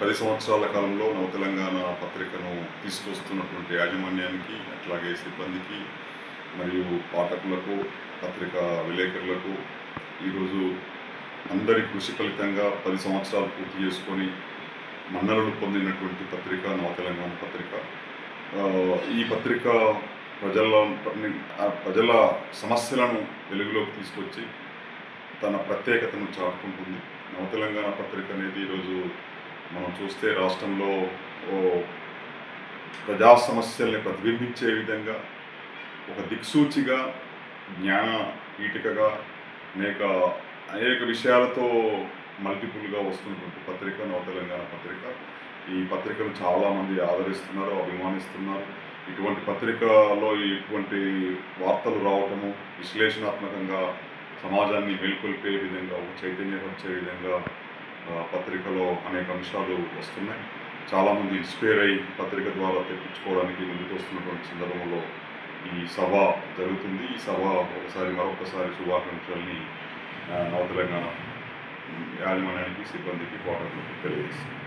10 సంవత్సరాల కాలంలో నవతెలంగాణ పత్రికను తీసుకొస్తున్నటువంటి యాజమాన్యానికి, అట్లాగే సిబ్బందికి మరియు పాఠకులకు, పత్రికా విలేకరులకు ఈరోజు అందరి కృషి ఫలితంగా 10 సంవత్సరాలు పూర్తి చేసుకొని మన్ననలు పొందినటువంటి పత్రిక నవతెలంగాణ పత్రిక. ఈ పత్రిక ప్రజల సమస్యలను వెలుగులోకి తీసుకొచ్చి తన ప్రత్యేకతను చాటుకుంటుంది. నవతెలంగాణ పత్రిక అనేది ఈరోజు మనం చూస్తే రాష్ట్రంలో ప్రజా సమస్యల్ని ప్రతిబింబించే విధంగా ఒక దిక్సూచిగా, జ్ఞాన పీఠికగా అనేక విషయాలతో మల్టిపుల్గా వస్తున్నటువంటి పత్రిక నవతెలంగాణ పత్రిక. ఈ పత్రికను చాలామంది ఆదరిస్తున్నారు, అభిమానిస్తున్నారు. ఇటువంటి పత్రికలో ఇటువంటి వార్తలు రావటము విశ్లేషణాత్మకంగా సమాజాన్ని మేల్కొల్పే విధంగా, చైతన్యపరిచే విధంగా పత్రికలో అనేక అంశాలు వస్తున్నాయి. చాలామంది ఇన్స్పైర్ అయ్యి పత్రిక ద్వారా తెప్పించుకోవడానికి ముందుకు వస్తున్నటువంటి సందర్భంలో ఈ సభ జరుగుతుంది. ఈ సభ మరొకసారి శుభాకాంక్షల్ని నవతెలంగాణ యాజమాన్యానికి, సిబ్బందికి, పాఠకులకు తెలియజేస్తుంది.